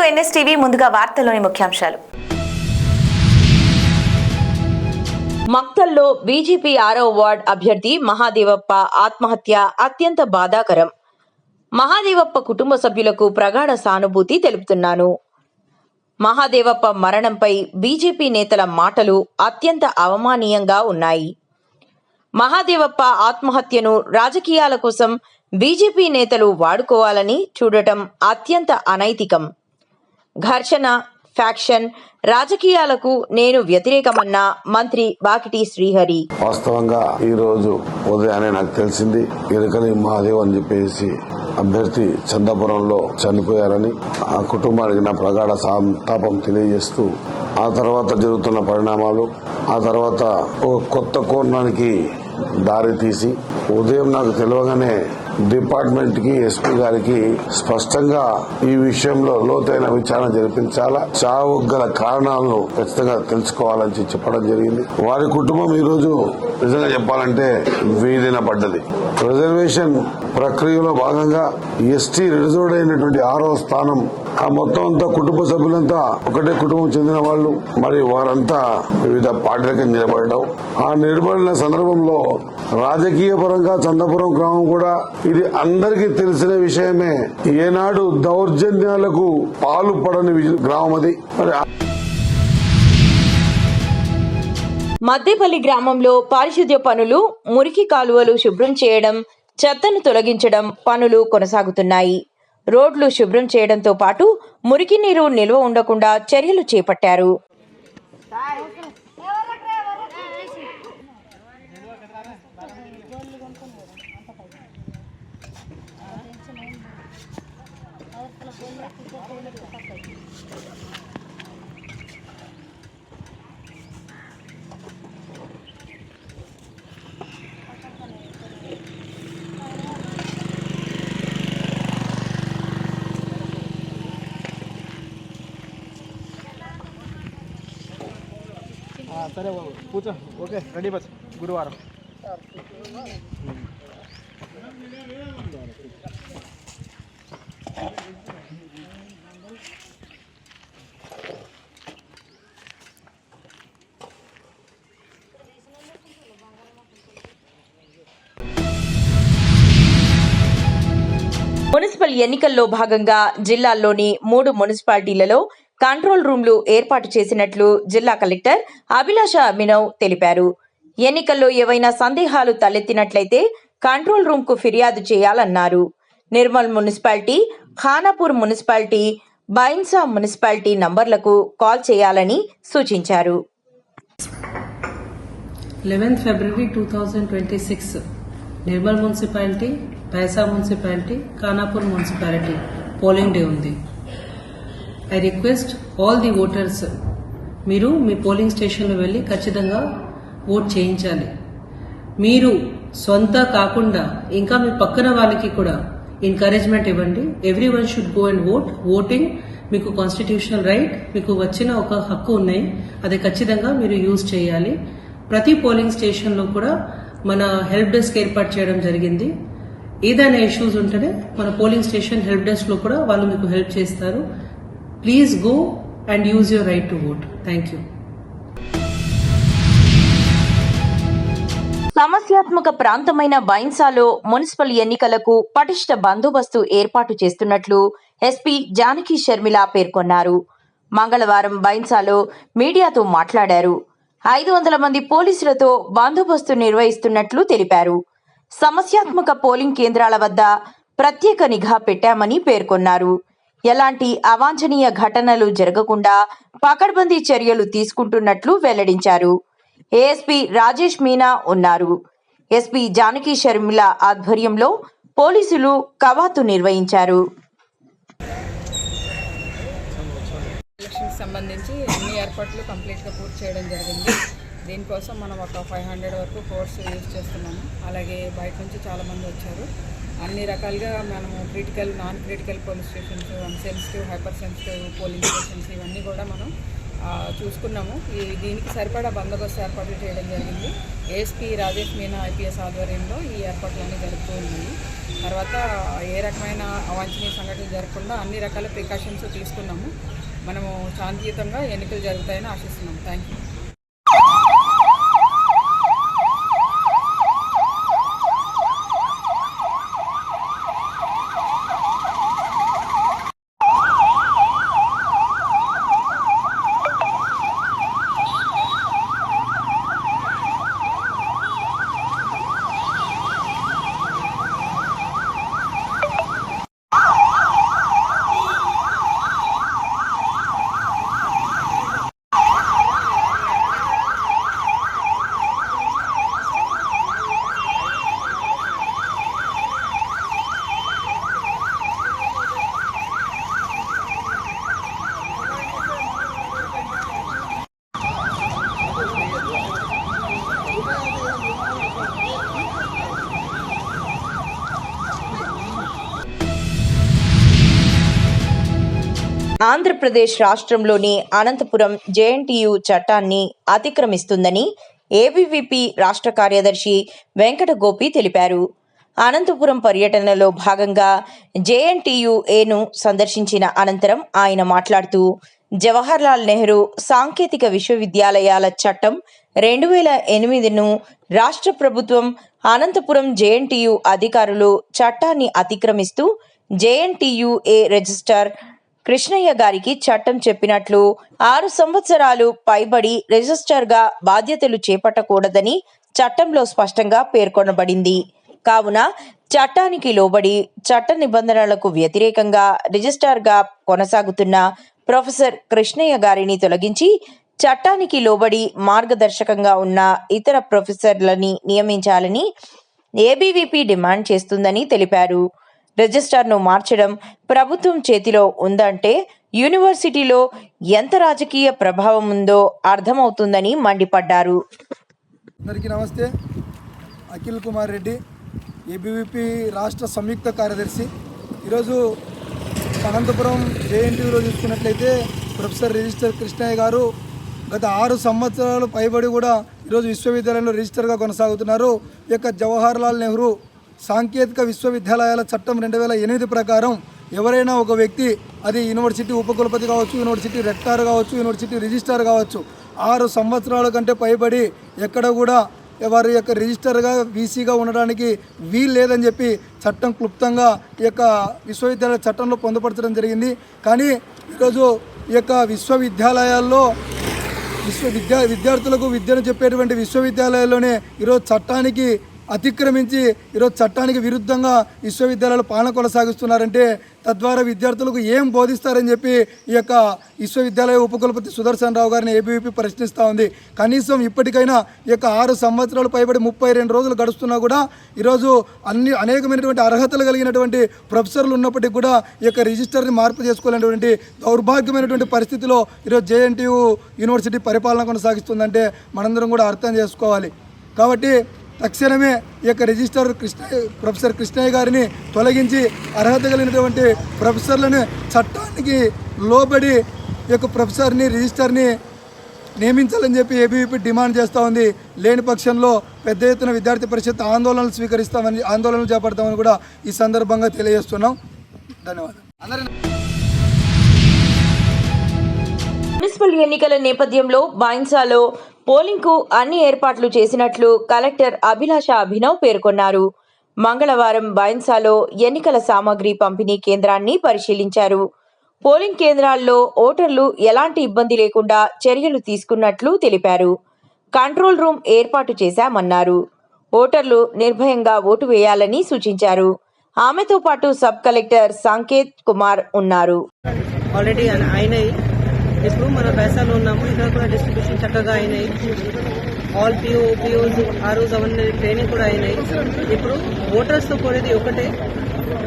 NSTV ముందుగా వార్తల్లోని ముఖ్యాంశాలు. మక్తల్లో బీజేపీ 6వ వార్డ్ అభ్యర్థి మహాదేవప్ప ఆత్మహత్య అత్యంత బాధాకరం. మహాదేవప్ప కుటుంబ సభ్యులకు ప్రగాఢ సానుభూతి తెలుపుతున్నాను. మహాదేవప్ప మరణంపై బీజేపీ నేతల మాటలు అత్యంత అవమానీయంగా ఉన్నాయి. మహాదేవప్ప ఆత్మహత్యను రాజకీయాల కోసం బీజేపీ నేతలు వాడుకోవాలని చూడటం అత్యంత అనైతికం. ఘర్షణ, ఫ్యాక్షన్ రాజకీయాలకు నేను వ్యతిరేకమన్న మంత్రి వాకిటి శ్రీహరి. వాస్తవంగా ఈ రోజు ఉదయాన్నే నాకు తెలిసింది ఇరకలి మహాదేవ్ అని చెప్పేసి అభ్యర్థి చందాపురంలో చనిపోయారని. ఆ కుటుంబానికి నా ప్రగాఢ సంతాపం తెలియజేస్తూ ఆ తర్వాత జరుగుతున్న పరిణామాలు, ఆ తర్వాత ఒక కొత్త కోణానికి దారి తీసి ఉదయం నాకు తెలియగానే డిపార్ట్మెంట్ కి, ఎస్పీ గారికి స్పష్టంగా ఈ విషయంలో లోతైన విచారణ జరిపించాలా, చావు గల కారణాలను ఖచ్చితంగా తెలుసుకోవాలని చెప్పడం జరిగింది. వారి కుటుంబం ఈ రోజు నిజంగా చెప్పాలంటే వీధిన పడ్డది. రిజర్వేషన్ ప్రక్రియలో భాగంగా ఎస్టీ రిజర్వ్డ్ అయినటువంటి 6వ స్థానం, ఆ మొత్తం అంతా కుటుంబ సభ్యులంతా ఒకటే కుటుంబం చెందిన వాళ్ళు, మరి వారంతా వివిధ పార్టీలకు నిలబడడం. ఆ నిలబడిన సందర్భంలో రాజకీయ పరంగా చందాపురం గ్రామం కూడా ఇది అందరికీ తెలిసిన విషయమే. ఏనాడు దౌర్జన్యాలకు పాల్పడని గ్రామం అది. మద్దేపల్లి గ్రామంలో పారిశుద్ధ్య పనులు, మురికి కాలువలు శుభ్రం చేయడం, చెత్తను తొలగించడం పనులు కొనసాగుతున్నాయి. రోడ్లు శుభ్రం చేయడంతో పాటు మురికి నీరు నిల్వ ఉండకుండా చర్యలు చేపట్టారు. సరే కూర్చో. Okay, ready bus. గురువారం మున్సిపల్ ఎన్నికల్లో భాగంగా జిల్లాల్లోని 3 మున్సిపాలిటీలలో కంట్రోల్ రూమ్లు ఏర్పాటు చేసినట్లు జిల్లా కలెక్టర్ అభిలాష అభినవ్ తెలిపారు. ఎన్నికల్లో ఏవైనా సందేహాలు తలెత్తినట్లయితే కంట్రోల్ రూమ్ కు ఫిర్యాదు చేయాలన్నారు. Nirmal municipality, Khanapur municipality, Bhainsa municipality నంబర్లకు కాల్ చేయాలని సూచించారు. 11 February 2026 Nirmal municipality, Bhainsa municipality, Khanapur municipality polling day ఉంది. I request all the voters, మీరు మీ పోలింగ్ స్టేషన్లో వెళ్ళి ఖచ్చితంగా ఓట్ చేయించాలి. మీరు సొంత కాకుండా ఇంకా మీ పక్కన వాళ్ళకి కూడా ఎంకరేజ్మెంట్ ఇవ్వండి. Every one should go and vote. Voting మీకు కాన్స్టిట్యూషనల్ రైట్, మీకు వచ్చిన ఒక హక్కు ఉన్నాయి, అది ఖచ్చితంగా మీరు యూజ్ చేయాలి. ప్రతి పోలింగ్ స్టేషన్లో కూడా మన హెల్ప్ డెస్క్ ఏర్పాటు చేయడం జరిగింది. ఏదైనా ఇష్యూస్ ఉంటేనే మన పోలింగ్ స్టేషన్ హెల్ప్ డెస్క్ లో కూడా వాళ్ళు మీకు హెల్ప్ చేస్తారు. Please go and use your right to vote. Thank you. సమస్యాత్మక ప్రాంతమైన బైన్సాలో మున్సిపల్ ఎన్నికలకు పటిష్ట బందోబస్తు ఏర్పాటు చేస్తున్నట్లు ఎస్పీ జానకి షర్మిల పేర్కొన్నారు. మంగళవారం బైన్సాలో మీడియాతో మాట్లాడారు. 500 మంది పోలీసులతో బందోబస్తు నిర్వహిస్తున్నట్లు తెలిపారు. సమస్యాత్మక పోలింగ్ కేంద్రాల వద్ద ప్రత్యేక నిఘా పెట్టామని పేర్కొన్నారు. ఎలాంటి అవాంఛనీయ ఘటనలు జరగకుండా పకడ్బందీ చర్యలు తీసుకుంటున్నట్లు వెల్లడించారు. ఏఎస్పీ రాజేష్ మీనా ఉన్నారు. ఎస్పీ జానకి షర్మిల ఆధ్వర్యంలో పోలీసులు కవాతు నిర్వహించారు. ఎలక్షన్కి సంబంధించి అన్ని ఏర్పాట్లు కంప్లీట్గా పూర్తి చేయడం జరిగింది. దీనికోసం మనం ఒక 500 వరకు ఫోర్స్ యూజ్ చేస్తున్నాము. అలాగే బయట నుంచి చాలామంది వచ్చారు. అన్ని రకాలుగా మనము critical, non critical police stations, sensitive, hyper sensitive polling stations ఇవన్నీ కూడా మనం చూసుకున్నాము. దీనికి సరిపడా బందోబస్తు ఏర్పాట్లు చేయడం జరిగింది. ఏఎస్పీ రాజేష్ మీనా ఐపీఎస్ ఆధ్వర్యంలో ఈ ఏర్పాట్లన్నీ జరుపుతూ ఉన్నాయి. తర్వాత ఏ రకమైన అవాంఛనీయ సంఘటనలు జరగకుండా అన్ని రకాల ప్రికాషన్స్ తీసుకున్నాము. మనము శాంతియుతంగా ఎన్నికలు జరుగుతాయని ఆశిస్తున్నాము. Thank you. ఆంధ్రప్రదేశ్ రాష్ట్రంలోని అనంతపురం జేఎన్టీయూ చట్టాన్ని అతిక్రమిస్తుందని ఏబీవీపీ రాష్ట్ర కార్యదర్శి వెంకట గోపి తెలిపారు. అనంతపురం పర్యటనలో భాగంగా జేఎన్టీయూఏను సందర్శించిన అనంతరం ఆయన మాట్లాడుతూ జవహర్లాల్ నెహ్రూ సాంకేతిక విశ్వవిద్యాలయాల చట్టం 2008ను రాష్ట్ర ప్రభుత్వం అనంతపురం జేఎన్టీయూ అధికారులు చట్టాన్ని అతిక్రమిస్తూ జేఎన్టీయూఏ రిజిస్ట్రార్ కృష్ణయ్య గారికి చట్టం చెప్పినట్లు 6 సంవత్సరాలు పైబడి రిజిస్ట్రార్గా బాధ్యతలు చేపట్టకూడదని చట్టంలో స్పష్టంగా పేర్కొనబడింది. కావున చట్టానికి లోబడి చట్ట నిబంధనలకు వ్యతిరేకంగా రిజిస్ట్రార్గా కొనసాగుతున్న ప్రొఫెసర్ కృష్ణయ్య గారిని తొలగించి చట్టానికి లోబడి మార్గదర్శకంగా ఉన్న ఇతర ప్రొఫెసర్లని నియమించాలని ఏబీవీపీ డిమాండ్ చేస్తుందని తెలిపారు. రిజిస్ట్రార్ను మార్చడం ప్రభుత్వం చేతిలో ఉందంటే యూనివర్సిటీలో ఎంత రాజకీయ ప్రభావం ఉందో అర్థమవుతుందని మండిపడ్డారు. అందరికీ నమస్తే. అఖిల్ కుమార్ రెడ్డి, ఏబీవీపీ రాష్ట్ర సంయుక్త కార్యదర్శి. ఈరోజు అనంతపురం జేఎన్టీయూలో చూసుకున్నట్లయితే ప్రొఫెసర్ రిజిస్టర్ కృష్ణయ్య గారు గత 6 సంవత్సరాలు పైబడి కూడా ఈరోజు విశ్వవిద్యాలయంలో రిజిస్టర్గా కొనసాగుతున్నారు. ఈ యొక్క జవహర్లాల్ నెహ్రూ సాంకేతిక విశ్వవిద్యాలయాల చట్టం 2008 ప్రకారం ఎవరైనా ఒక వ్యక్తి, అది యూనివర్సిటీ ఉపకులపతి కావచ్చు, యూనివర్సిటీ రెక్టార్ కావచ్చు, యూనివర్సిటీ రిజిస్ట్రార్ కావచ్చు, 6 సంవత్సరాల కంటే పైబడి ఎక్కడ కూడా వారి యొక్క రిజిస్టర్గా వీసీగా ఉండడానికి వీలు లేదని చెప్పి చట్టం క్లుప్తంగా ఈ యొక్క విశ్వవిద్యాలయ చట్టంలో పొందుపరచడం జరిగింది. కానీ ఈరోజు ఈ యొక్క విశ్వవిద్యాలయాల్లో విద్యార్థులకు విద్యను చెప్పేటువంటి విశ్వవిద్యాలయాల్లోనే ఈరోజు చట్టానికి అతిక్రమించి ఈరోజు చట్టానికి విరుద్ధంగా విశ్వవిద్యాలయాలు పాలన కొనసాగిస్తున్నారంటే తద్వారా విద్యార్థులకు ఏం బోధిస్తారని చెప్పి ఈ యొక్క విశ్వవిద్యాలయ ఉపకులపతి సుదర్శన్ రావు గారిని ఏబీవీపీ ప్రశ్నిస్తూ ఉంది. కనీసం ఇప్పటికైనా ఈ యొక్క 6 సంవత్సరాలు పైబడి 32 రోజులు గడుస్తున్నా కూడా ఈరోజు అనేకమైనటువంటి అర్హతలు కలిగినటువంటి ప్రొఫెసర్లు ఉన్నప్పటికీ కూడా ఈ యొక్క రిజిస్టర్ని మార్పు చేసుకోలేనటువంటి దౌర్భాగ్యమైనటువంటి పరిస్థితిలో ఈరోజు జేఎన్టీయూ యూనివర్సిటీ పరిపాలన కొనసాగిస్తుందంటే మనందరం కూడా అర్థం చేసుకోవాలి. కాబట్టి తక్షణమే ఈ యొక్క రిజిస్టర్ ప్రొఫెసర్ కృష్ణయ్య గారిని తొలగించి అర్హత కలిగినటువంటి ప్రొఫెసర్లను చట్టానికి లోబడి ఈ యొక్క ప్రొఫెసర్ని రిజిస్టర్ని నియమించాలని చెప్పి ఏబీవీపీ డిమాండ్ చేస్తూ ఉంది. లేని పక్షంలో పెద్ద ఎత్తున విద్యార్థి పరిషత్ ఆందోళనలు చేపడతామని కూడా ఈ సందర్భంగా తెలియజేస్తున్నాం. ధన్యవాదాలు. మున్సిపల్ ఎన్నికల నేపథ్యంలో బైన్సాలో పోలింగ్కు అన్ని ఏర్పాట్లు చేసినట్లు కలెక్టర్ అభిలాష అభినవ్ పేర్కొన్నారు. మంగళవారం బైన్సాలో ఎన్నికల సామాగ్రి పంపిణీ కేంద్రాన్ని పరిశీలించారు. పోలింగ్ కేంద్రాల్లో ఓటర్లు ఎలాంటి ఇబ్బంది లేకుండా చర్యలు తీసుకున్నట్లు తెలిపారు. కంట్రోల్ రూమ్ ఏర్పాటు చేశామన్నారు. ఓటర్లు నిర్భయంగా ఓటు వేయాలని సూచించారు. ఆమెతో పాటు సబ్ కలెక్టర్ సంకేత్ కుమార్ ఉన్నారు. ఆల్రెడీ అయినాయి. ఇప్పుడు మన బైన్సాలో ఉన్నాము. ఇక్కడ కూడా డిస్ట్రిబ్యూషన్ చక్కగా అయినాయి. ఆల్ పిఓస్ ఆర్ఓస్ అవన్నీ ట్రైనింగ్ కూడా అయినాయి. ఇప్పుడు ఓటర్స్తో కోరేది ఒకటే,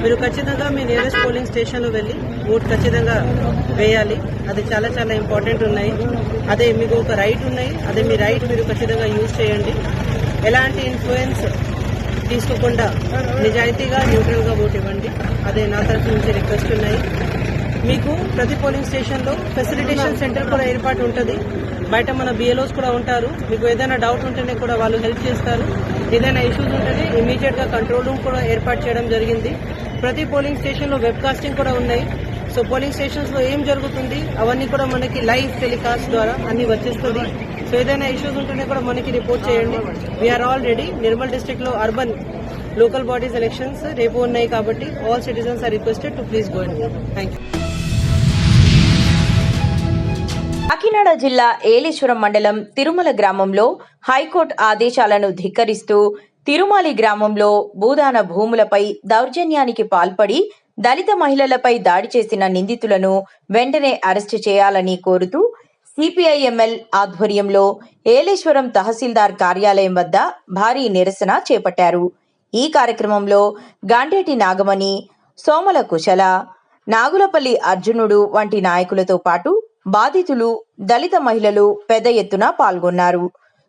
మీరు ఖచ్చితంగా మీ నియరెస్ట్ పోలింగ్ స్టేషన్లో వెళ్ళి ఓటు ఖచ్చితంగా వేయాలి. అది చాలా చాలా ఇంపార్టెంట్ ఉన్నాయి. అదే మీకు ఒక రైట్ ఉన్నాయి. అదే మీ రైట్ మీరు ఖచ్చితంగా యూజ్ చేయండి. ఎలాంటి ఇన్ఫ్లుయెన్స్ తీసుకోకుండా నిజాయితీగా న్యూట్రల్గా ఓటు ఇవ్వండి. అదే నా తరఫు నుంచి రిక్వెస్ట్ ఉన్నాయి. మీకు ప్రతి పోలింగ్ స్టేషన్లో ఫెసిలిటేషన్ సెంటర్ కూడా ఏర్పాటు ఉంటుంది. బయట మన బిఎల్ఓస్ కూడా ఉంటారు. మీకు ఏదైనా డౌట్ ఉంటేనే కూడా వాళ్ళు హెల్ప్ చేస్తారు. ఏదైనా ఇష్యూస్ ఉంటేనే ఇమీడియట్గా కంట్రోల్ రూమ్ కూడా ఏర్పాటు చేయడం జరిగింది. ప్రతి పోలింగ్ స్టేషన్లో వెబ్ కాస్టింగ్ కూడా ఉన్నాయి. సో పోలింగ్ స్టేషన్స్లో ఏం జరుగుతుంది అవన్నీ కూడా మనకి లైవ్ టెలికాస్ట్ ద్వారా అన్ని వచ్చేస్తుంది. సో ఏదైనా ఇష్యూస్ ఉంటేనే కూడా మనకి రిపోర్ట్ చేయండి. We're already. Nirmal district లో అర్బన్ లోకల్ బాడీస్ ఎలక్షన్స్ రేపు ఉన్నాయి కాబట్టి all citizens are requested to please go and vote. Thank you. Kakinada జిల్లా ఏలేశ్వరం మండలం తిరుమల గ్రామంలో హైకోర్టు ఆదేశాలను ధిక్కరిస్తూ తిరుమాలి గ్రామంలో భూదాన భూములపై దౌర్జన్యానికి పాల్పడి దళిత మహిళలపై దాడి చేసిన నిందితులను వెంటనే అరెస్టు చేయాలని కోరుతూ సిపిఐఎంఎల్ ఆధ్వర్యంలో ఏలేశ్వరం తహసీల్దార్ కార్యాలయం వద్ద భారీ నిరసన చేపట్టారు. ఈ కార్యక్రమంలో గాండేటి నాగమణి, సోమల కుశల, నాగులపల్లి అర్జునుడు వంటి నాయకులతో పాటు బాధితులు, దళిత మహిళలు పెద్ద ఎత్తున పాల్గొన్నారు.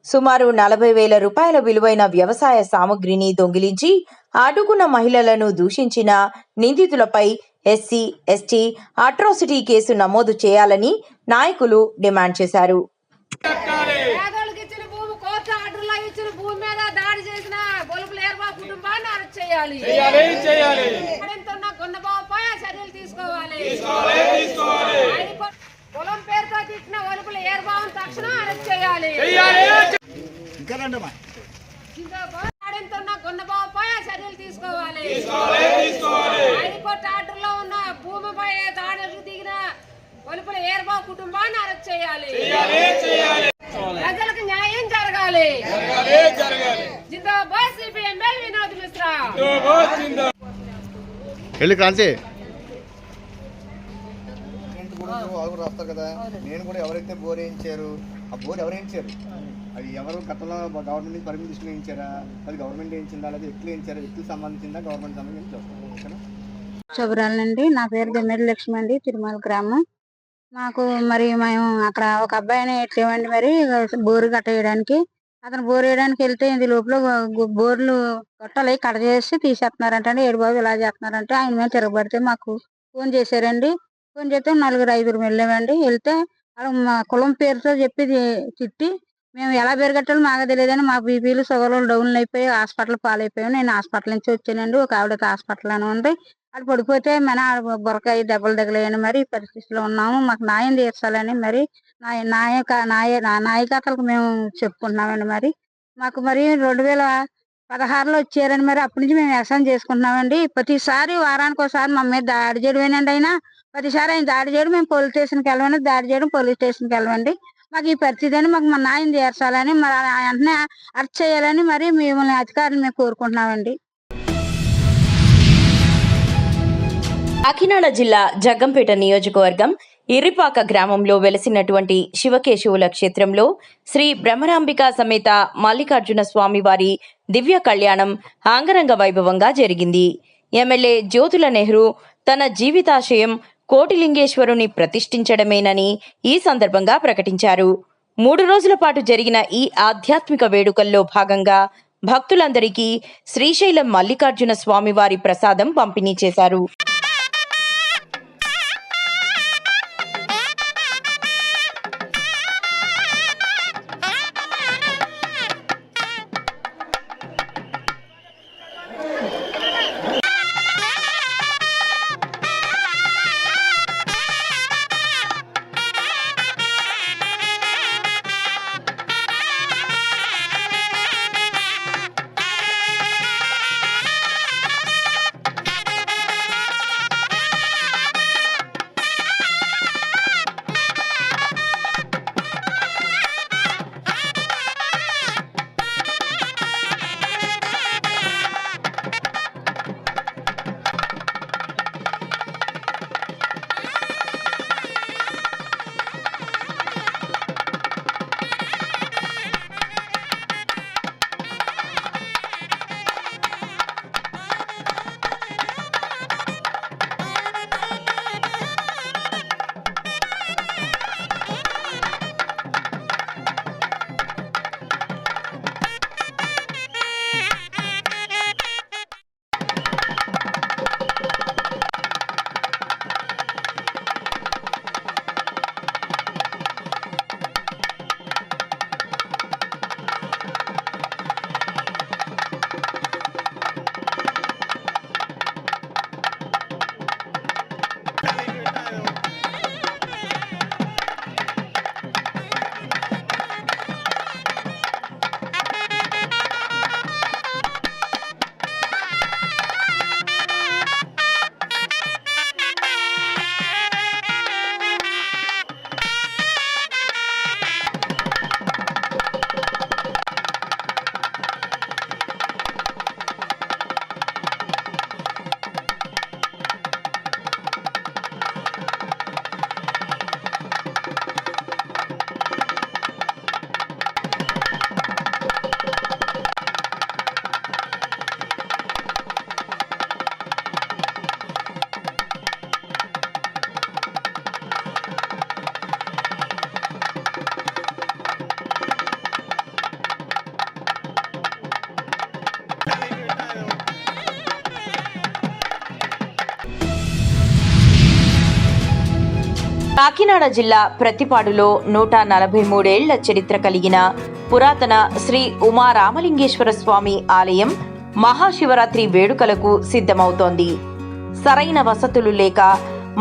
సుమారు 40,000 రూపాయల విలువైన వ్యవసాయ సామగ్రిని దొంగిలించి అడ్డుకున్న మహిళలను దూషించిన నిందితులపై ఎస్సీ, ఎస్టీ అట్రాసిటీ కేసు నమోదు చేయాలని నాయకులు డిమాండ్ చేశారు. పొలం పేరుతో తిట్టిన ఒలుపులు ఏర్బావం తక్షణ అరెస్ట్ చేయాలి. గొన్నబాబుపై చర్యలు తీసుకోవాలి. హైకోర్టు ఆర్డర్లో ఉన్న భూమిపై దాడులకు దిగిన ఒలుపుల ఏర్బావ కుటుంబాన్ని అరెస్ట్ చేయాలి. ప్రజలకు న్యాయం జరగాలి. జిందాబాద్ సిపిఎంఎల్ వినోద్ మిశ్రా. రాస్తారు కదా, నేను కూడా ఎవరైతే బోర్ వేయించారు ఆ బోర్ ఎవరు వేయించారు, అది ఎవరు గతంలో గవర్నమెంట్ నుంచి పర్మిషన్ తీసుకుని వేయించారా, అది గవర్నమెంట్ వేయించిందా, లేదా వ్యక్తులు వేయించారా, వ్యక్తులకు సంబంధించిందా గవర్నమెంట్ సంబంధించి చూస్తాం. శుభ్రాలండి. నా పేరు దమ్మిడి లక్ష్మి అండి, తిరుమల గ్రామం. మాకు మరి మేము అక్కడ ఒక అబ్బాయిని ఎట్లేమండి మరి బోరు కట్టేయడానికి, అతను బోరు వేయడానికి వెళ్తే ఇది లోపల బోర్లు గొట్టాలి కట్ చేసి తీసేస్తున్నారంటే, ఏడు బాబు ఇలా చేస్తున్నారంటే ఆయన మీద తిరగబడితే మాకు ఫోన్ చేశారండి. ఫోన్ చేస్తే 4-5 వెళ్ళామండి. వెళ్తే మా కులం పేరుతో చెప్పి తిట్టి మేము ఎలా పెరగట్టాలో మాకు తెలియదని మా బీపీలు షుగర్లు డౌన్లు అయిపోయి హాస్పిటల్ పాలైపోయాం. నేను హాస్పిటల్ నుంచి వచ్చానండి. ఒక ఆవిడ హాస్పిటల్ అని ఉంది. అది పడిపోతే మన బొరకాయ దెబ్బలు తగిలేయని మరి ఈ పరిస్థితిలో ఉన్నాము. మాకు న్యాయం తీర్చాలని మరి నాయకత్వాలకు మేము చెప్పుకుంటున్నామండి. మరి మాకు మరి 2016లో వచ్చారని మరి అప్పటి నుంచి మేము వ్యవసాయం చేసుకుంటున్నామండి. ప్రతిసారి వారానికి ఒకసారి మా మీద దాడి చేయడమేనండి. అయినా ప్రతిసారి ఆయన దాడి చేయడం, మేము పోలీస్ స్టేషన్కి వెళ్ళమండి, దాడి చేయడం పోలీస్ స్టేషన్కి వెళ్ళమండి. మాకు ఈ పరిస్థితి అని మాకు మన న్యాయం తీర్చాలని మరి వెంటనే అరెస్ట్ చేయాలని మరి మిమ్మల్ని అధికారులు మేము కోరుకుంటున్నామండి. కాకినాడ జిల్లా జగ్గంపేట నియోజకవర్గం ఇర్రిపాక గ్రామంలో వెలసినటువంటి శివకేశవుల క్షేత్రంలో శ్రీ బ్రహ్మరాంబిక సమేత మల్లికార్జున స్వామి వారి దివ్య కళ్యాణం అంగరంగ వైభవంగా జరిగింది. ఎమ్మెల్యే జ్యోతుల నెహ్రూ తన జీవితాశయం కోటిలింగేశ్వరుని ప్రతిష్ఠించడమేనని ఈ సందర్భంగా ప్రకటించారు. 3 రోజుల పాటు జరిగిన ఈ ఆధ్యాత్మిక వేడుకల్లో భాగంగా భక్తులందరికీ శ్రీశైలం మల్లికార్జున స్వామివారి ప్రసాదం పంపిణీ చేశారు. కాకినాడ జిల్లా ప్రతిపాడులో 143 ఏళ్ల చరిత్ర కలిగిన పురాతన శ్రీ ఉమా రామలింగేశ్వర స్వామి ఆలయం మహాశివరాత్రి వేడుకలకు సిద్ధమవుతోంది. సరైన వసతులు లేక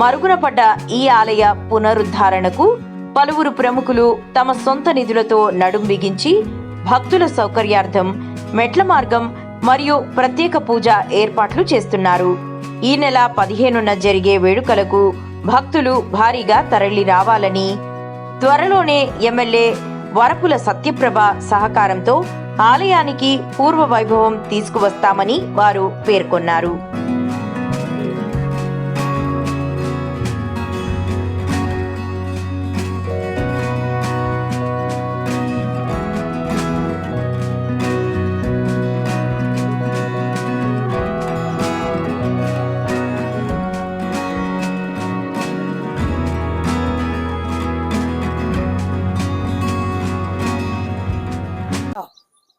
మరుగున పడ్డ ఈ ఆలయ పునరుద్ధరణకు పలువురు ప్రముఖులు తమ సొంత నిధులతో నడుం బిగించి భక్తుల సౌకర్యార్థం మెట్ల మార్గం మరియు ప్రత్యేక పూజ ఏర్పాట్లు చేస్తున్నారు. ఈ నెల 15న జరిగే వేడుకలకు భక్తులు భారీగా తరలి రావాలని, త్వరలోనే ఎమ్మెల్యే వరపుల సత్యప్రభ సహకారంతో ఆలయానికి పూర్వ వైభవం తీసుకువస్తామని వారు పేర్కొన్నారు.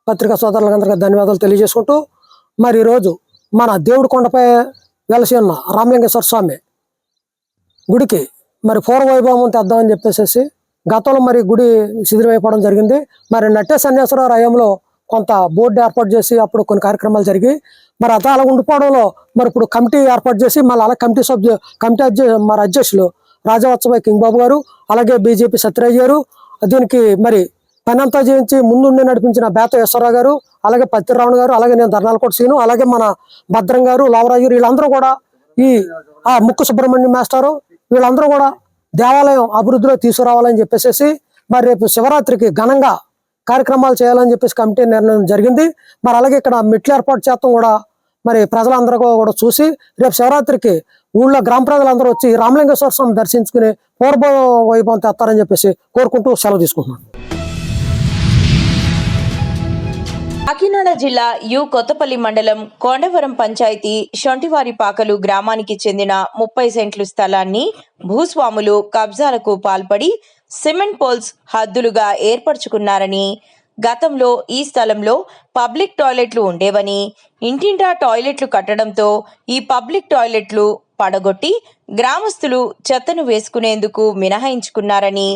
పత్రికా సోదరులందరికీ ధన్యవాదాలు తెలియజేసుకుంటూ, మరి ఈరోజు మన దేవుడి కొండపై వెలసి ఉన్న రామలింగేశ్వర స్వామి గుడికి మరి పూర్వ వైభవం తెద్దామని చెప్పేసి గతంలో మరి గుడి శిథిలమైపోవడం జరిగింది. మరి నట్టే సన్యాసరావు హయాంలో కొంత బోర్డు ఏర్పాటు చేసి అప్పుడు కొన్ని కార్యక్రమాలు జరిగి మరి అది అలా ఉండిపోవడంలో మరి ఇప్పుడు కమిటీ ఏర్పాటు చేసి మళ్ళీ అలా కమిటీ మరి అధ్యక్షులు రాజవత్సవ కింగ్ బాబు గారు, అలాగే బీజేపీ సత్యరాజ్ గారు, దీనికి మరి పనంతా చేయించి ముందుండి నడిపించిన బేత ఈశ్వరరావు గారు, అలాగే పత్తిరావణ గారు, అలాగే నేను ధర్నాలకోట సీను, అలాగే మన భద్రం గారు, లావరాజు గారు, వీళ్ళందరూ కూడా ఈ ముక్కు సుబ్రహ్మణ్యం మాస్టారు వీళ్ళందరూ కూడా దేవాలయం అభివృద్ధిలో తీసుకురావాలని చెప్పేసి మరి రేపు శివరాత్రికి ఘనంగా కార్యక్రమాలు చేయాలని చెప్పేసి కమిటీ నిర్ణయం జరిగింది. మరి అలాగే ఇక్కడ మెట్లు ఏర్పాటు చేస్తాం కూడా మరి ప్రజలందరూ కూడా చూసి రేపు శివరాత్రికి ఊళ్ళో గ్రామ ప్రజలందరూ వచ్చి రామలింగేశ్వర స్వామి దర్శించుకుని పూర్వ వైభవం తెస్తారని చెప్పేసి కోరుకుంటూ సెలవు తీసుకుంటున్నాను. కాకినాడ జిల్లా కొత్తపల్లి మండలం కొండవరం పంచాయతీ శొంటివారిపాకలు గ్రామానికి చెందిన 30 సెంట్లు స్థలాన్ని భూస్వాములు కబ్జాలకు పాల్పడి సిమెంట్ పోల్స్ హద్దులుగా ఏర్పరచుకున్నారని, గతంలో ఈ స్థలంలో పబ్లిక్ టాయిలెట్లు ఉండేవని, ఇంటింటా టాయిలెట్లు కట్టడంతో ఈ పబ్లిక్ టాయిలెట్లు పడగొట్టి గ్రామస్తులు చెత్తను వేసుకునేందుకు మినహాయించుకున్నారని,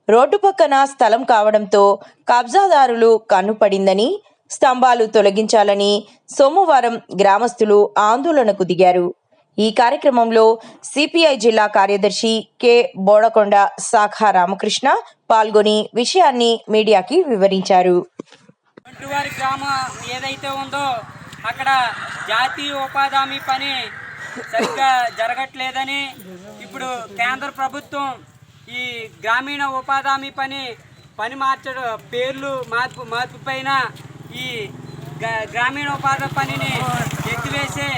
రోడ్డు పక్కన స్థలం కావడంతో కబ్జాదారులు కన్నుపడిందని, స్తంభాలు తొలగించాలని సోమవారం గ్రామస్తులు ఆందోళనకు దిగారు. ఈ కార్యక్రమంలో సిపిఐ జిల్లా కార్యదర్శి కె బోడకొండ శాఖ రామకృష్ణ పాల్గొని విషయాన్ని మీడియాకి వివరించారు. గ్రామం ఏదైతే ఉందో అక్కడ జాతీయ ఉపాధి హామీ పని సరిగ్గా జరగట్లేదని, ఇప్పుడు కేంద్ర ప్రభుత్వం ఈ గ్రామీణ ఉపాధి హామీ పని మార్చడం పేర్లు మార్పు పైన ఈ గ్రామీణ ఉపాధి పనిని ఎత్తివేసే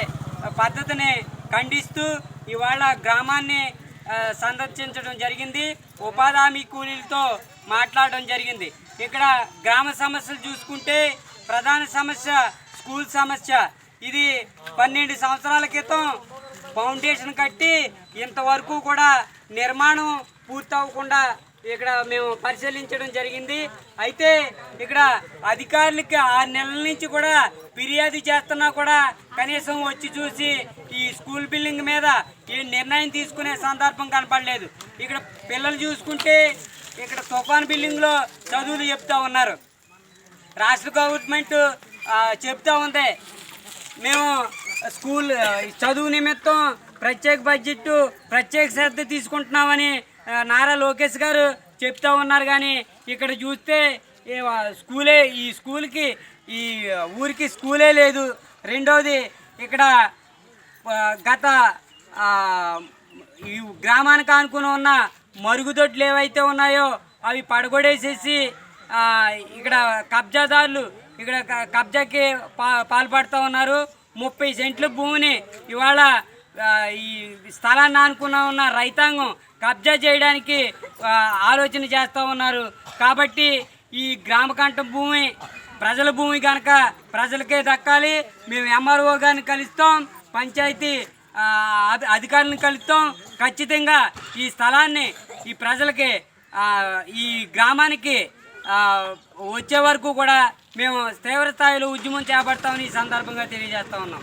పద్ధతిని ఖండిస్తూ ఇవాళ గ్రామాన్ని సందర్శించడం జరిగింది. ఉపాధి హామీ కూలీలతో మాట్లాడడం జరిగింది. ఇక్కడ గ్రామ సమస్యలు చూసుకుంటే ప్రధాన సమస్య స్కూల్ సమస్య. ఇది 12 సంవత్సరాల క్రితం ఫౌండేషన్ కట్టి ఇంతవరకు కూడా నిర్మాణం పూర్తవకుండా ఇక్కడ మేము పరిశీలించడం జరిగింది. అయితే ఇక్కడ అధికారులకి 6 నెలల నుంచి కూడా ఫిర్యాదు చేస్తున్నా కూడా కనీసం వచ్చి చూసి ఈ స్కూల్ బిల్డింగ్ మీద ఈ నిర్ణయం తీసుకునే సందర్భం కనపడలేదు. ఇక్కడ పిల్లలు చూసుకుంటే ఇక్కడ తుఫాన్ బిల్డింగ్లో చదువులు చెప్తా ఉన్నారు. రాష్ట్ర గవర్నమెంట్ చెప్తా ఉంది మేము స్కూల్ చదువు నిమిత్తం ప్రత్యేక బడ్జెట్ ప్రత్యేక శ్రద్ధ తీసుకుంటున్నామని నారా లోకేష్ గారు చెప్తా ఉన్నారు. కానీ ఇక్కడ చూస్తే ఈ స్కూల్కి ఈ ఊరికి స్కూలే లేదు. రెండవది ఇక్కడ గత ఈ గ్రామానికి ఆనుకుని ఉన్న మరుగుదొడ్లు ఏవైతే ఉన్నాయో అవి పడగొడేసేసి ఇక్కడ కబ్జాదారులు ఇక్కడ కబ్జాకి పాల్పడుతూ ఉన్నారు. 30 సెంట్ల భూమిని ఇవాళ ఈ స్థలాన్ని ఆనుకున్న ఉన్న రైతాంగం కబ్జా చేయడానికి ఆలోచన చేస్తూ ఉన్నారు. కాబట్టి ఈ గ్రామకంఠం భూమి ప్రజల భూమి కనుక ప్రజలకే దక్కాలి. మేము ఎంఆర్ఓ గారిని కలుస్తాం, పంచాయతీ అధికారులను కలుస్తాం. ఖచ్చితంగా ఈ స్థలాన్ని ఈ ప్రజలకి ఈ గ్రామానికి వచ్చే వరకు కూడా మేము తీవ్ర స్థాయిలో ఉద్యమం చేపడతామని ఈ సందర్భంగా తెలియజేస్తా ఉన్నాం.